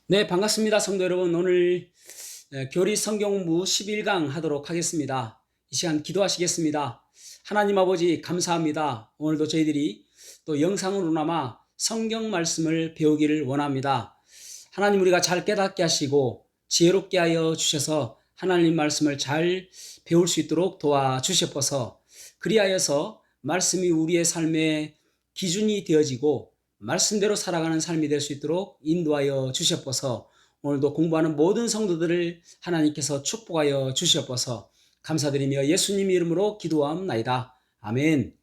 네, 반갑습니다. 성도 여러분. 오늘 교리 성경 공부 11강 하도록 하겠습니다. 이 시간 기도하시겠습니다. 하나님 아버지 감사합니다. 오늘도 저희들이 또 영상으로나마 성경 말씀을 배우기를 원합니다. 하나님, 우리가 잘 깨닫게 하시고 지혜롭게 하여 주셔서 하나님 말씀을 잘 배울 수 있도록 도와주시옵소서. 그리하여서 말씀이 우리의 삶의 기준이 되어지고 말씀대로 살아가는 삶이 될 수 있도록 인도하여 주시옵소서. 오늘도 공부하는 모든 성도들을 하나님께서 축복하여 주시옵소서. 감사드리며 예수님 이름으로 기도하옵나이다. 아멘.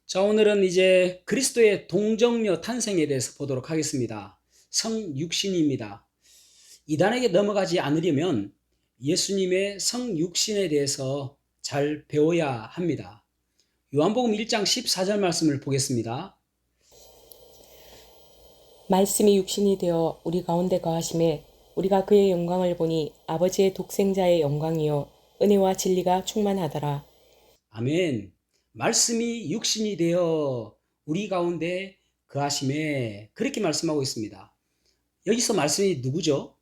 자, 오늘은 이제 그리스도의 동정녀 탄생에 대해서 보도록 하겠습니다. 성육신입니다. 이단에게 넘어가지 않으려면 예수님의 성육신에 대해서 잘 배워야 합니다. 요한복음 1장 14절 말씀을 보겠습니다. 말씀이 육신이 되어 우리 가운데 거하심에 우리가 그의 영광을 보니 아버지의 독생자의 영광이요 은혜와 진리가 충만하더라. 아멘. 말씀이 육신이 되어 우리 가운데 거하심에, 그렇게 말씀하고 있습니다. 여기서 말씀이 누구죠?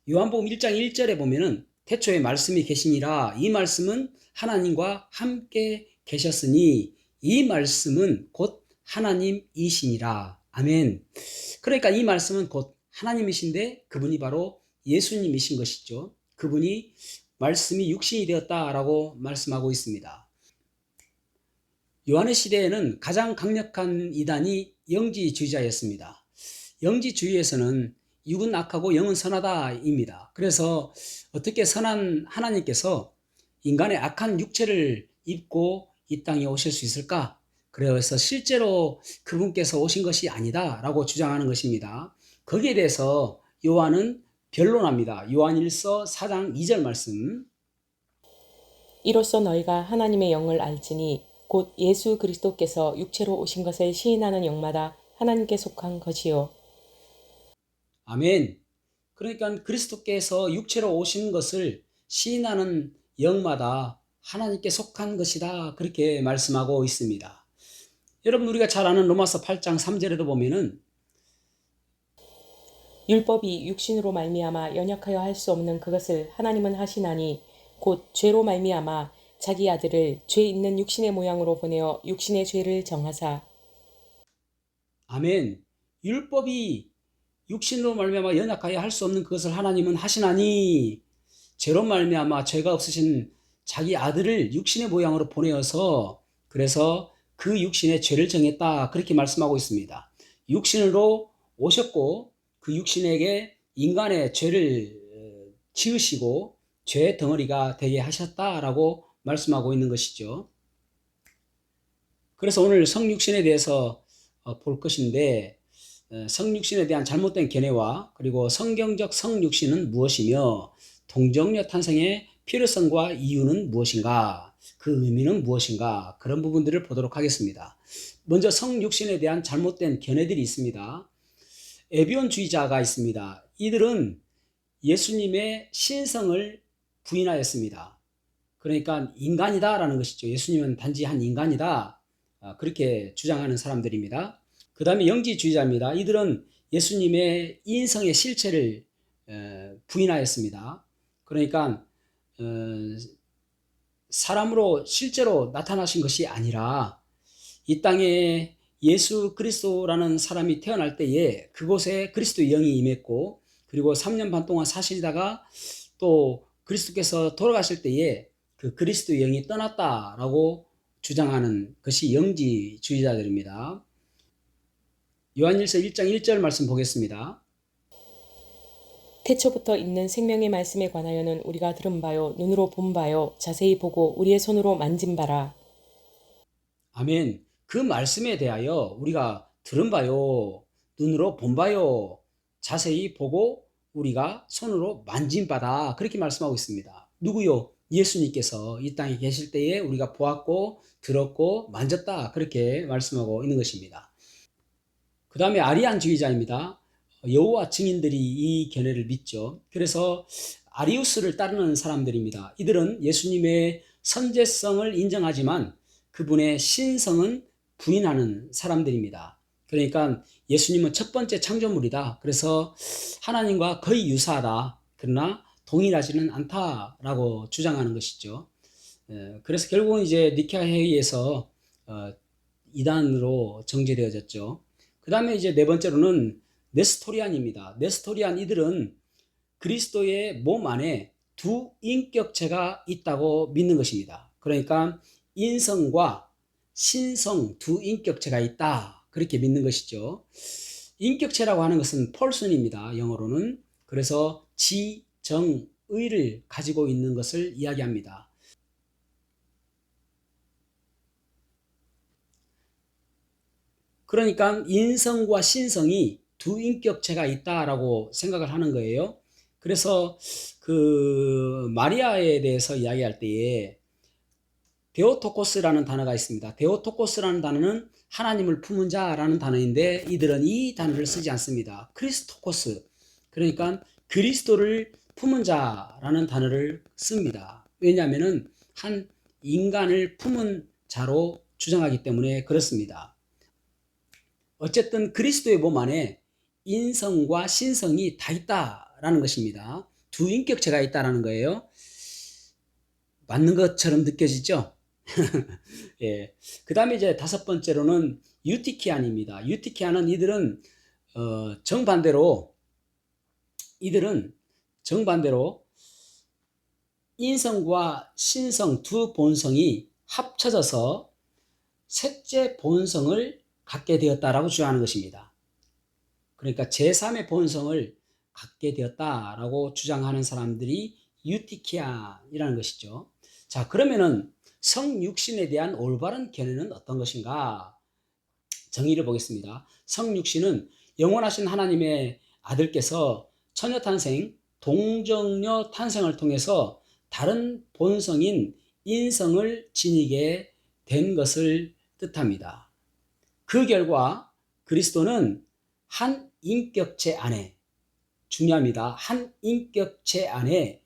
요한복음 1장 1절에 보면은 태초에 말씀이 계시니라, 이 말씀은 하나님과 함께 계셨으니 이 말씀은 곧 하나님이시니라. 아멘. 그러니까 이 말씀은 곧 하나님이신데 그분이 바로 예수님이신 것이죠. 그분이 말씀이 육신이 되었다라고 말씀하고 있습니다. 요한의 시대에는 가장 강력한 이단이 영지주의자였습니다. 영지주의에서는 육은 악하고 영은 선하다입니다. 그래서 어떻게 선한 하나님께서 인간의 악한 육체를 입고 이 땅에 오실 수 있을까? 그래서 실제로 그분께서 오신 것이 아니다라고 주장하는 것입니다. 거기에 대해서 요한은 변론합니다. 요한일서 4장 2절 말씀. 이로써 너희가 하나님의 영을 알지니 곧 예수 그리스도께서 육체로 오신 것을 시인하는 영마다 하나님께 속한 것이요. 아멘. 그러니까 그리스도께서 육체로 오신 것을 시인하는 영마다 하나님께 속한 것이다, 그렇게 말씀하고 있습니다. 여러분, 우리가 잘 아는 로마서 8장 3절에도 보면은 율법이 육신으로 말미암아 연약하여 할 수 없는 그것을 하나님은 하시나니 곧 죄로 말미암아 자기 아들을 죄 있는 육신의 모양으로 보내어 육신의 죄를 정하사. 아멘. 율법이 육신으로 말미암아 연약하여 할 수 없는 그것을 하나님은 하시나니, 죄로 말미암아 죄가 없으신 자기 아들을 육신의 모양으로 보내어서 그래서 그 육신의 죄를 정했다, 그렇게 말씀하고 있습니다. 육신으로 오셨고 그 육신에게 인간의 죄를 지으시고 죄의 덩어리가 되게 하셨다라고 말씀하고 있는 것이죠. 그래서 오늘 성육신에 대해서 볼 것인데, 성육신에 대한 잘못된 견해와 그리고 성경적 성육신은 무엇이며 동정녀 탄생의 필요성과 이유는 무엇인가, 그 의미는 무엇인가, 그런 부분들을 보도록 하겠습니다. 먼저 성육신에 대한 잘못된 견해들이 있습니다. 에비온주의자가 있습니다. 이들은 예수님의 신성을 부인하였습니다. 그러니까 인간이다라는 것이죠. 예수님은 단지 한 인간이다, 그렇게 주장하는 사람들입니다. 그 다음에 영지주의자입니다. 이들은 예수님의 인성의 실체를 부인하였습니다. 그러니까 사람으로 실제로 나타나신 것이 아니라 이 땅에 예수 그리스도라는 사람이 태어날 때에 그곳에 그리스도의 영이 임했고, 그리고 3년 반 동안 사시다가 또 그리스도께서 돌아가실 때에 그 그리스도의 영이 떠났다라고 주장하는 것이 영지주의자들입니다. 요한일서 1장 1절 말씀 보겠습니다. 태초부터 있는 생명의 말씀에 관하여는 우리가 들은 바요 눈으로 본 바요 자세히 보고 우리의 손으로 만진 바라. 아멘. 그 말씀에 대하여 우리가 들은 바요 눈으로 본 바요 자세히 보고 우리가 손으로 만진 바다, 그렇게 말씀하고 있습니다. 누구요? 예수님께서 이 땅에 계실 때에 우리가 보았고 들었고 만졌다, 그렇게 말씀하고 있는 것입니다. 그 다음에 아리안주의자입니다. 여호와 증인들이 이 견해를 믿죠. 그래서 아리우스를 따르는 사람들입니다. 이들은 예수님의 선제성을 인정하지만 그분의 신성은 부인하는 사람들입니다. 그러니까 예수님은 첫 번째 창조물이다. 그래서 하나님과 거의 유사하다. 그러나 동일하지는 않다라고 주장하는 것이죠. 그래서 결국은 이제 니케아 회의에서 이단으로 정제되어졌죠. 그 다음에 이제 네 번째로는 네스토리안입니다. 네스토리안 이들은 그리스도의 몸 안에 두 인격체가 있다고 믿는 것입니다. 그러니까 인성과 신성 두 인격체가 있다. 그렇게 믿는 것이죠. 인격체라고 하는 것은 펄슨입니다. 영어로는. 그래서 지, 정, 의를 가지고 있는 것을 이야기합니다. 그러니까 인성과 신성이 두 인격체가 있다라고 생각을 하는 거예요. 그래서 그 마리아에 대해서 이야기할 때에 데오토코스라는 단어가 있습니다. 데오토코스라는 단어는 하나님을 품은 자라는 단어인데 이들은 이 단어를 쓰지 않습니다. 크리스토코스, 그러니까 그리스도를 품은 자라는 단어를 씁니다. 왜냐하면 한 인간을 품은 자로 주장하기 때문에 그렇습니다. 어쨌든 그리스도의 몸 안에 인성과 신성이 다 있다라는 것입니다. 두 인격체가 있다라는 거예요. 맞는 것처럼 느껴지죠? 예. 그 다음에 이제 다섯 번째로는 유티키안입니다. 유티키안은 이들은 정반대로 인성과 신성 두 본성이 합쳐져서 셋째 본성을 갖게 되었다라고 주장하는 것입니다. 그러니까 제3의 본성을 갖게 되었다라고 주장하는 사람들이 유티키안이라는 것이죠. 자, 그러면은 성육신에 대한 올바른 견해는 어떤 것인가? 정의를 보겠습니다. 성육신은 영원하신 하나님의 아들께서 처녀탄생, 동정녀 탄생을 통해서 다른 본성인 인성을 지니게 된 것을 뜻합니다. 그 결과 그리스도는 한 인격체 안에, 중요합니다. 한 인격체 안에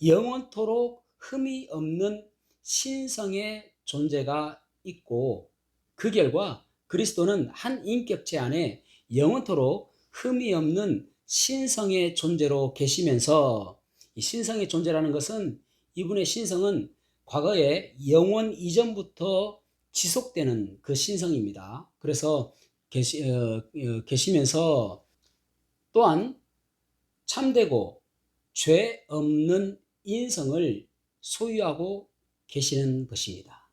영원토록 흠이 없는 신성의 존재가 있고, 그 결과 그리스도는 한 인격체 안에 영원토록 흠이 없는 신성의 존재로 계시면서, 이 신성의 존재라는 것은, 이분의 신성은 과거에 영원 이전부터 지속되는 그 신성입니다. 그래서 계시면서 또한 참되고 죄 없는 인성을 소유하고 계시는 것입니다.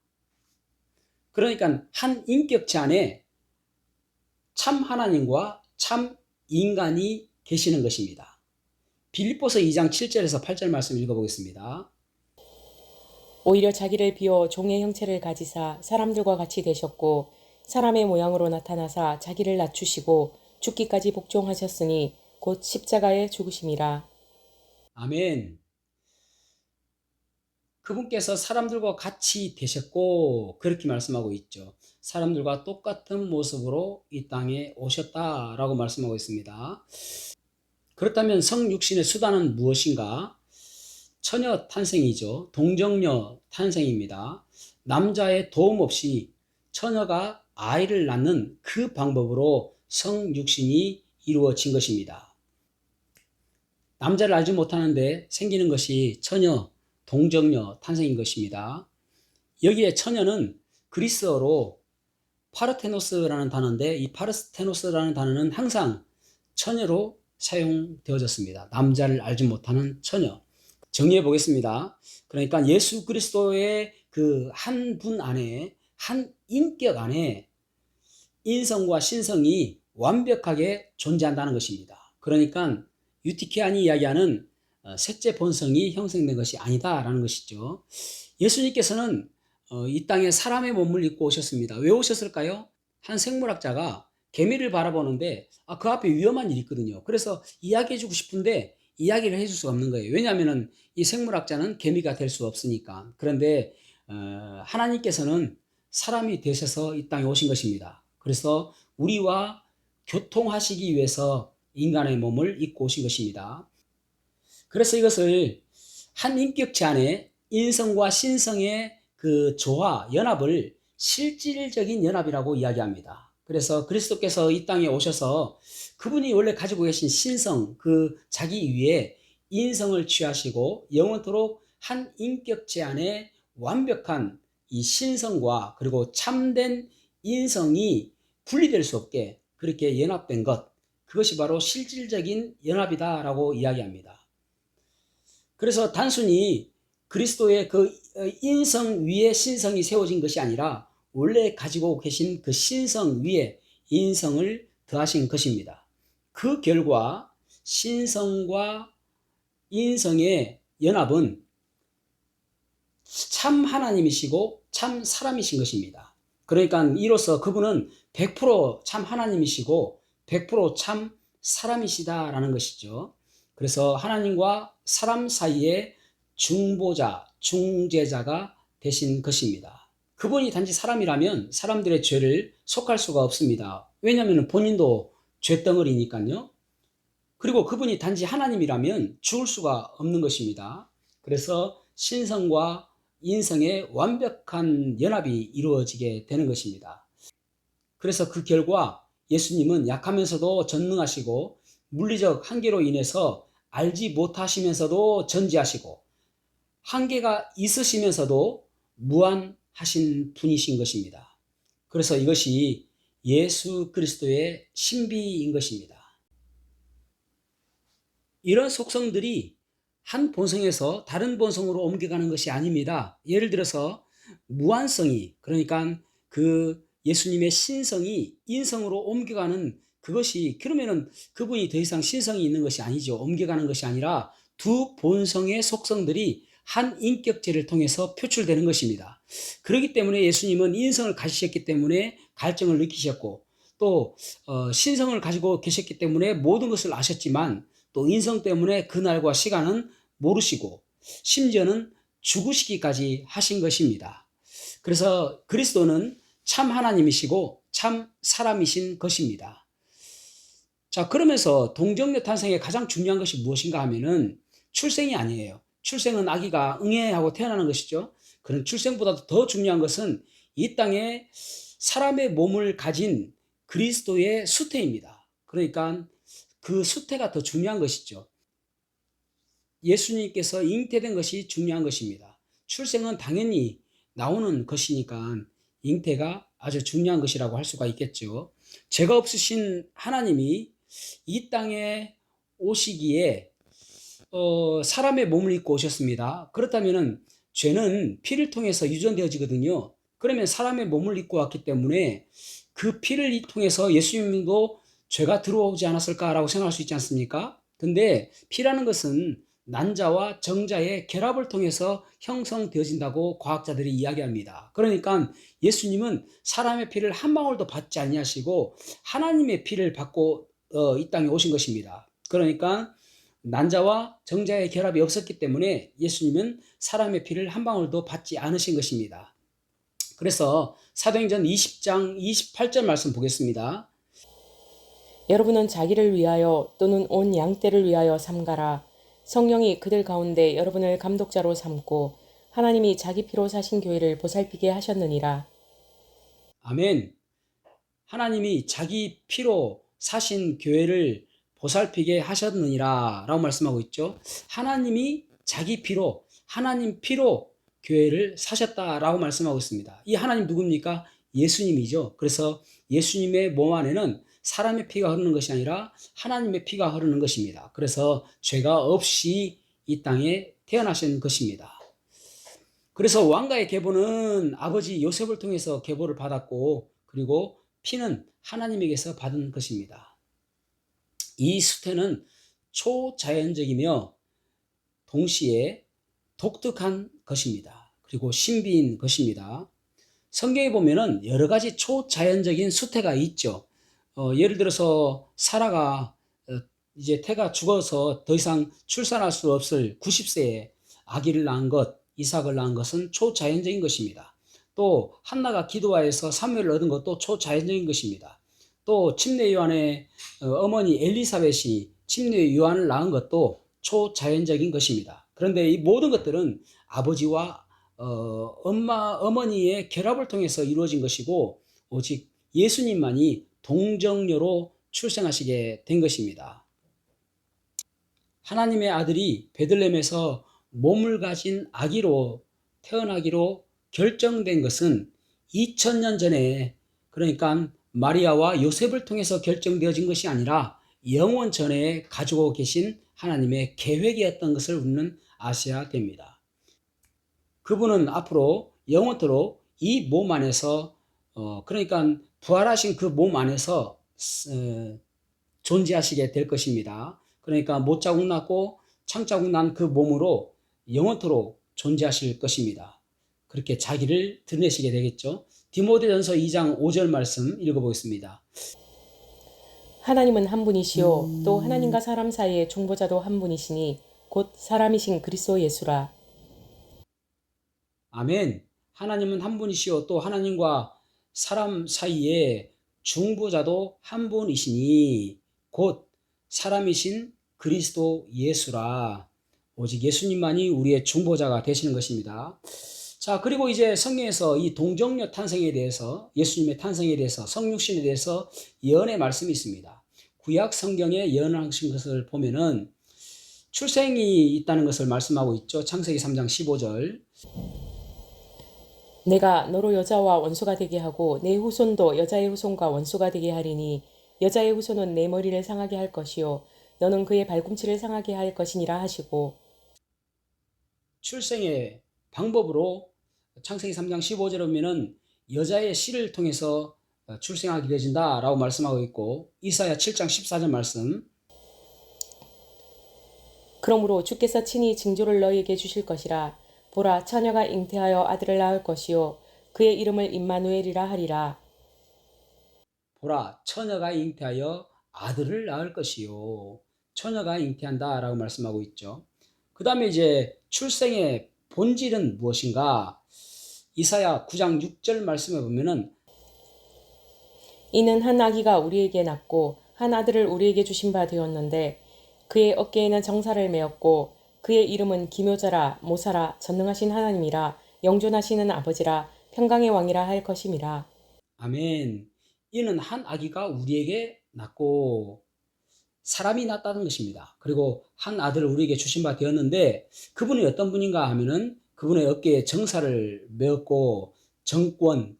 그러니까 한 인격체 안에 참 하나님과 참 인간이 계시는 것입니다. 빌립보서 2장 7절에서 8절 말씀 읽어보겠습니다. 오히려 자기를 비워 종의 형체를 가지사 사람들과 같이 되셨고 사람의 모양으로 나타나사 자기를 낮추시고 죽기까지 복종하셨으니 곧 십자가에 죽으심이라. 아멘. 그분께서 사람들과 같이 되셨고, 그렇게 말씀하고 있죠. 사람들과 똑같은 모습으로 이 땅에 오셨다라고 말씀하고 있습니다. 그렇다면 성육신의 수단은 무엇인가? 처녀 탄생이죠. 동정녀 탄생입니다. 남자의 도움 없이 처녀가 아이를 낳는 그 방법으로 성육신이 이루어진 것입니다. 남자를 알지 못하는데 생기는 것이 처녀, 동정녀 탄생인 것입니다. 여기에 처녀는 그리스어로 파르테노스라는 단어인데, 이 파르테노스라는 단어는 항상 처녀로 사용되어졌습니다. 남자를 알지 못하는 처녀. 정리해 보겠습니다. 그러니까 예수 그리스도의 그 한 분 안에, 한 인격 안에 인성과 신성이 완벽하게 존재한다는 것입니다. 그러니까 유티키안이 이야기하는 셋째 본성이 형성된 것이 아니다라는 것이죠. 예수님께서는 이 땅에 사람의 몸을 입고 오셨습니다. 왜 오셨을까요? 한 생물학자가 개미를 바라보는데 그 앞에 위험한 일이 있거든요. 그래서 이야기해주고 싶은데 이야기를 해줄 수가 없는 거예요. 왜냐하면 이 생물학자는 개미가 될 수 없으니까. 그런데 하나님께서는 사람이 되셔서 이 땅에 오신 것입니다. 그래서 우리와 교통하시기 위해서 인간의 몸을 입고 오신 것입니다. 그래서 이것을 한 인격체 안에 인성과 신성의 그 조화, 연합을 실질적인 연합이라고 이야기합니다. 그래서 그리스도께서 이 땅에 오셔서 그분이 원래 가지고 계신 신성, 그 자기 위에 인성을 취하시고 영원토록 한 인격체 안에 완벽한 이 신성과 그리고 참된 인성이 분리될 수 없게 그렇게 연합된 것, 그것이 바로 실질적인 연합이다라고 이야기합니다. 그래서 단순히 그리스도의 그 인성 위에 신성이 세워진 것이 아니라 원래 가지고 계신 그 신성 위에 인성을 더하신 것입니다. 그 결과 신성과 인성의 연합은 참 하나님이시고 참 사람이신 것입니다. 그러니까 이로써 그분은 100%참 하나님이시고 100%참 사람이시다라는 것이죠. 그래서 하나님과 사람 사이에 중보자, 중재자가 되신 것입니다. 그분이 단지 사람이라면 사람들의 죄를 속할 수가 없습니다. 왜냐하면 본인도 죄덩어리니까요. 그리고 그분이 단지 하나님이라면 죽을 수가 없는 것입니다. 그래서 신성과 인성의 완벽한 연합이 이루어지게 되는 것입니다. 그래서 그 결과 예수님은 약하면서도 전능하시고 물리적 한계로 인해서 알지 못하시면서도 전지하시고 한계가 있으시면서도 무한하신 분이신 것입니다. 그래서 이것이 예수 그리스도의 신비인 것입니다. 이런 속성들이 한 본성에서 다른 본성으로 옮겨가는 것이 아닙니다. 예를 들어서 무한성이, 그러니까 그 예수님의 신성이 인성으로 옮겨가는 그것이, 그러면은 그분이 더 이상 신성이 있는 것이 아니죠. 옮겨가는 것이 아니라 두 본성의 속성들이 한 인격체를 통해서 표출되는 것입니다. 그렇기 때문에 예수님은 인성을 가지셨기 때문에 갈증을 느끼셨고, 또 신성을 가지고 계셨기 때문에 모든 것을 아셨지만 또 인성 때문에 그날과 시간은 모르시고 심지어는 죽으시기까지 하신 것입니다. 그래서 그리스도는 참 하나님이시고 참 사람이신 것입니다. 자, 그러면서 동정녀 탄생의 가장 중요한 것이 무엇인가 하면은 출생이 아니에요. 출생은 아기가 응애하고 태어나는 것이죠. 그런 출생보다도 더 중요한 것은 이 땅에 사람의 몸을 가진 그리스도의 수태입니다. 그러니까 그 수태가 더 중요한 것이죠. 예수님께서 잉태된 것이 중요한 것입니다. 출생은 당연히 나오는 것이니까 잉태가 아주 중요한 것이라고 할 수가 있겠죠. 죄가 없으신 하나님이 이 땅에 오시기에 사람의 몸을 입고 오셨습니다. 그렇다면 죄는 피를 통해서 유전되어지거든요. 그러면 사람의 몸을 입고 왔기 때문에 그 피를 통해서 예수님도 죄가 들어오지 않았을까라고 생각할 수 있지 않습니까? 근데 피라는 것은 난자와 정자의 결합을 통해서 형성되어진다고 과학자들이 이야기합니다. 그러니까 예수님은 사람의 피를 한 방울도 받지 아니하시고 하나님의 피를 받고 이 땅에 오신 것입니다. 그러니까 난자와 정자의 결합이 없었기 때문에 예수님은 사람의 피를 한 방울도 받지 않으신 것입니다. 그래서 사도행전 20장 28절 말씀 보겠습니다. 여러분은 자기를 위하여 또는 온 양떼를 위하여 삼가라. 성령이 그들 가운데 여러분을 감독자로 삼고 하나님이 자기 피로 사신 교회를 보살피게 하셨느니라. 아멘. 하나님이 자기 피로 사신 교회를 보살피게 하셨느니라 라고 말씀하고 있죠. 하나님이 자기 피로, 하나님 피로 교회를 사셨다라고 말씀하고 있습니다. 이 하나님 누굽니까? 예수님이죠. 그래서 예수님의 몸 안에는 사람의 피가 흐르는 것이 아니라 하나님의 피가 흐르는 것입니다. 그래서 죄가 없이 이 땅에 태어나신 것입니다. 그래서 왕가의 계보는 아버지 요셉을 통해서 계보를 받았고, 그리고 피는 하나님에게서 받은 것입니다. 이 수태는 초자연적이며 동시에 독특한 것입니다. 그리고 신비인 것입니다. 성경에 보면은 여러 가지 초자연적인 수태가 있죠. 예를 들어서 사라가 이제 태가 죽어서 더 이상 출산할 수 없을 90세에 아기를 낳은 것, 이삭을 낳은 것은 초자연적인 것입니다. 또 한나가 기도하여서 사무엘을 얻은 것도 초자연적인 것입니다. 또 침례 요한의 어머니 엘리사벳이 침례 요한을 낳은 것도 초자연적인 것입니다. 그런데 이 모든 것들은 아버지와 어머니의 결합을 통해서 이루어진 것이고 오직 예수님만이 동정녀로 출생하시게 된 것입니다. 하나님의 아들이 베들레헴에서 몸을 가진 아기로 태어나기로 결정된 것은 2000년 전에, 그러니까 마리아와 요셉을 통해서 결정되어진 것이 아니라 영원 전에 가지고 계신 하나님의 계획이었던 것을 우리는 아셔야 됩니다. 그분은 앞으로 영원토록 이 몸 안에서 그러니까 부활하신 그 몸 안에서 존재하시게 될 것입니다. 그러니까 못자국 났고 창자국 난 그 몸으로 영원토록 존재하실 것입니다. 그렇게 자기를 드러내시게 되겠죠. 디모데전서 2장 5절 말씀 읽어보겠습니다. 하나님은 한 분이시요 또 하나님과 사람 사이의 중보자도 한 분이시니 곧 사람이신 그리스도 예수라. 아멘. 하나님은 한 분이시요 또 하나님과 사람 사이에 중보자도 한 분이시니 곧 사람이신 그리스도 예수라. 오직 예수님만이 우리의 중보자가 되시는 것입니다. 자, 그리고 이제 성경에서 이 동정녀 탄생에 대해서, 예수님의 탄생에 대해서, 성육신에 대해서 예언의 말씀이 있습니다. 구약 성경에 예언하신 것을 보면은 출생이 있다는 것을 말씀하고 있죠. 창세기 3장 15절. 내가 너로 여자와 원수가 되게 하고 내 후손도 여자의 후손과 원수가 되게 하리니 여자의 후손은 내 머리를 상하게 할 것이요 너는 그의 발꿈치를 상하게 할 것이니라 하시고, 출생의 방법으로 창세기 3장 15절에 보면은 여자의 씨를 통해서 출생하게 되어진다라고 말씀하고 있고, 이사야 7장 14절 말씀. 그러므로 주께서 친히 징조를 너희에게 주실 것이라. 보라, 처녀가 잉태하여 아들을 낳을 것이요 그의 이름을 임마누엘이라 하리라. 보라, 처녀가 잉태하여 아들을 낳을 것이요. 처녀가 잉태한다라고 말씀하고 있죠. 그 다음에 이제 출생의 본질은 무엇인가? 이사야 9장 6절 말씀에 보면은 이는 한 아기가 우리에게 낳고 한 아들을 우리에게 주신 바 되었는데 그의 어깨에는 정사를 메었고 그의 이름은 기묘자라 모사라 전능하신 하나님이라 영존하시는 아버지라 평강의 왕이라 할 것임이라. 아멘. 이는 한 아기가 우리에게 낳고 사람이 낳았다는 것입니다. 그리고 한 아들을 우리에게 주신 바 되었는데 그분이 어떤 분인가 하면은 그분의 어깨에 정사를 메었고 정권,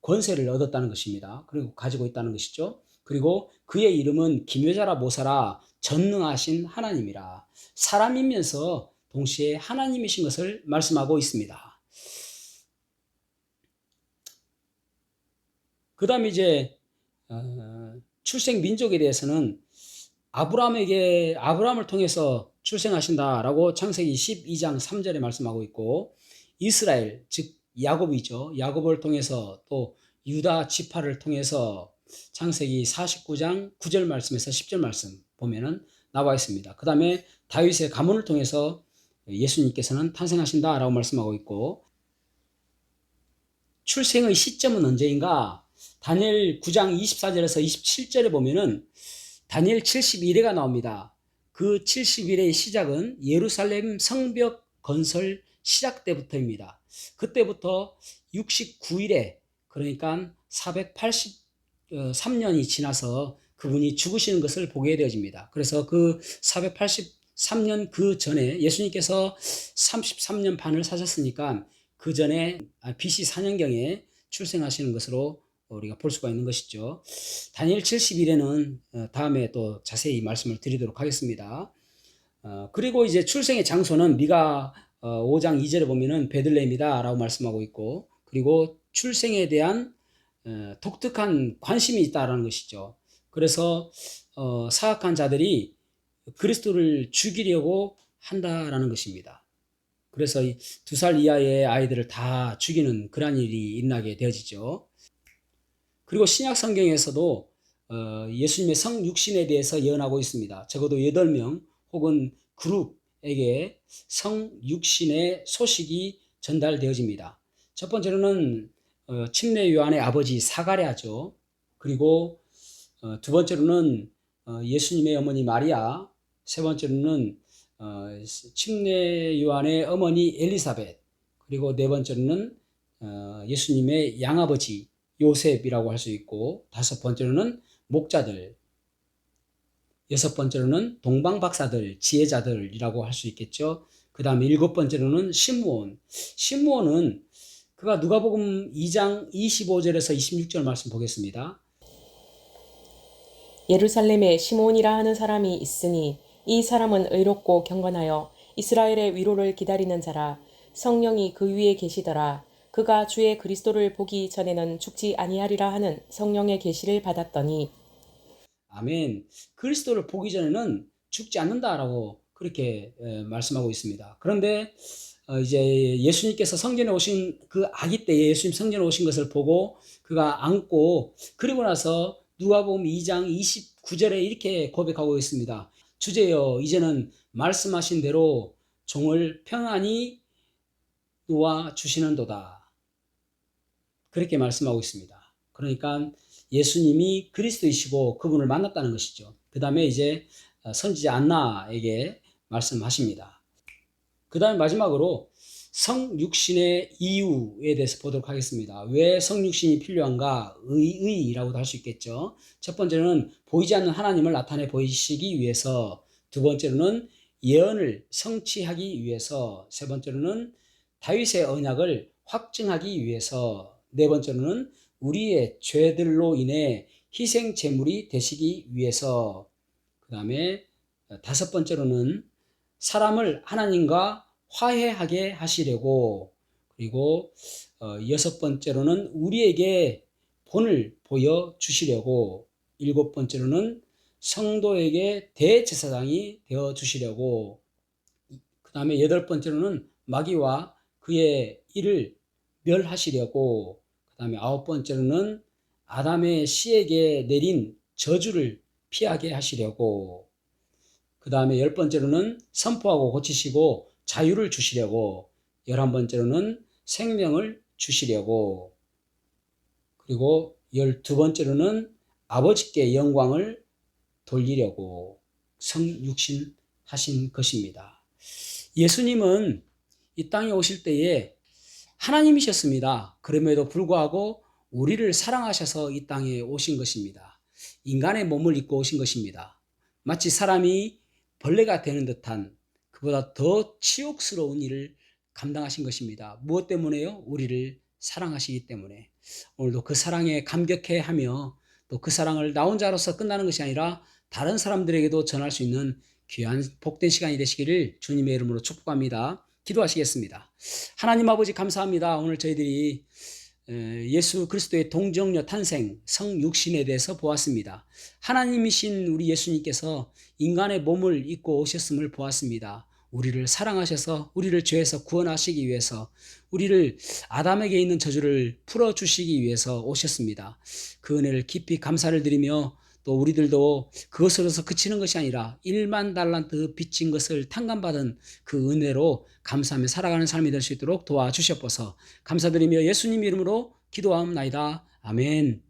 권세를 얻었다는 것입니다. 그리고 가지고 있다는 것이죠. 그리고 그의 이름은 기묘자라 모사라 전능하신 하나님이라. 사람이면서 동시에 하나님이신 것을 말씀하고 있습니다. 그 다음에 이제 출생 민족에 대해서는 아브라함을 통해서 출생하신다라고 창세기 12장 3절에 말씀하고 있고, 이스라엘 즉 야곱이죠. 야곱을 통해서 또 유다 지파를 통해서 창세기 49장 9절 말씀에서 10절 말씀 보면은 나와 있습니다. 그 다음에 다윗의 가문을 통해서 예수님께서는 탄생하신다라고 말씀하고 있고, 출생의 시점은 언제인가? 다니엘 9장 24절에서 27절에 보면은 다니엘 70일에가 나옵니다. 그 70일의 시작은 예루살렘 성벽 건설 시작 때부터입니다. 그때부터 69일에, 그러니까 483년이 지나서 그분이 죽으시는 것을 보게 되어집니다. 그래서 그 483년 그 전에 예수님께서 33년 반을 사셨으니까 그 전에 BC 4년경에 출생하시는 것으로 우리가 볼 수가 있는 것이죠. 다니엘 70일에는 다음에 또 자세히 말씀을 드리도록 하겠습니다. 그리고 이제 출생의 장소는 미가 5장 2절에 보면은 베들레헴이다 라고 말씀하고 있고, 그리고 출생에 대한 독특한 관심이 있다라는 것이죠. 그래서 사악한 자들이 그리스도를 죽이려고 한다라는 것입니다. 그래서 2살 이하의 아이들을 다 죽이는 그런 일이 일어나게 되어지죠. 그리고 신약 성경에서도 예수님의 성육신에 대해서 예언하고 있습니다. 적어도 8명 혹은 그룹에게 성육신의 소식이 전달되어집니다. 첫 번째로는 침례 요한의 아버지 사가랴죠. 그리고 두 번째로는 예수님의 어머니 마리아, 세 번째로는 침례 요한의 어머니 엘리사벳, 그리고 네 번째로는 예수님의 양아버지 요셉이라고 할 수 있고, 다섯 번째로는 목자들, 여섯 번째로는 동방박사들, 지혜자들이라고 할 수 있겠죠. 그 다음에 일곱 번째로는 시므온. 시므온은 그가 누가복음 2장 25절에서 26절 말씀 보겠습니다. 예루살렘에 시몬이라 하는 사람이 있으니 이 사람은 의롭고 경건하여 이스라엘의 위로를 기다리는 자라. 성령이 그 위에 계시더라. 그가 주의 그리스도를 보기 전에는 죽지 아니하리라 하는 성령의 계시를 받았더니 아멘. 그리스도를 보기 전에는 죽지 않는다라고 그렇게 말씀하고 있습니다. 그런데 이제 예수님께서 성전에 오신 그 아기 때에 예수님 성전에 오신 것을 보고 그가 안고, 그리고 나서 누가복음 2장 29절에 이렇게 고백하고 있습니다. 주제여, 이제는 말씀하신 대로 종을 평안히 놓아 주시는도다. 그렇게 말씀하고 있습니다. 그러니까 예수님이 그리스도이시고 그분을 만났다는 것이죠. 그 다음에 이제 선지자 안나에게 말씀하십니다. 그 다음에 마지막으로 성육신의 이유에 대해서 보도록 하겠습니다. 왜 성육신이 필요한가? 의라고도 할 수 있겠죠. 첫 번째는 보이지 않는 하나님을 나타내 보이시기 위해서, 두 번째로는 예언을 성취하기 위해서, 세 번째로는 다윗의 언약을 확증하기 위해서, 네 번째로는 우리의 죄들로 인해 희생 제물이 되시기 위해서, 그 다음에 다섯 번째로는 사람을 하나님과 화해하게 하시려고, 그리고 여섯 번째로는 우리에게 본을 보여주시려고, 일곱 번째로는 성도에게 대제사장이 되어주시려고, 그 다음에 여덟 번째로는 마귀와 그의 일을 멸하시려고, 그 다음에 아홉 번째로는 아담의 씨에게 내린 저주를 피하게 하시려고, 그 다음에 열 번째로는 선포하고 고치시고 자유를 주시려고, 11번째로는 생명을 주시려고, 그리고 12번째로는 아버지께 영광을 돌리려고 성육신 하신 것입니다. 예수님은 이 땅에 오실 때에 하나님이셨습니다. 그럼에도 불구하고 우리를 사랑하셔서 이 땅에 오신 것입니다. 인간의 몸을 입고 오신 것입니다. 마치 사람이 벌레가 되는 듯한, 그보다 더 치욕스러운 일을 감당하신 것입니다. 무엇 때문에요? 우리를 사랑하시기 때문에. 오늘도 그 사랑에 감격해하며 또 그 사랑을 나 혼자로서 끝나는 것이 아니라 다른 사람들에게도 전할 수 있는 귀한 복된 시간이 되시기를 주님의 이름으로 축복합니다. 기도하시겠습니다. 하나님 아버지, 감사합니다. 오늘 저희들이 예수 그리스도의 동정녀 탄생, 성육신에 대해서 보았습니다. 하나님이신 우리 예수님께서 인간의 몸을 입고 오셨음을 보았습니다. 우리를 사랑하셔서 우리를 죄에서 구원하시기 위해서, 우리를 아담에게 있는 저주를 풀어주시기 위해서 오셨습니다. 그 은혜를 깊이 감사를 드리며, 또 우리들도 그것으로서 그치는 것이 아니라 1만 달란트 빚진 것을 탕감받은 그 은혜로 감사하며 살아가는 삶이 될 수 있도록 도와주시옵소서. 감사드리며 예수님 이름으로 기도하옵나이다. 아멘.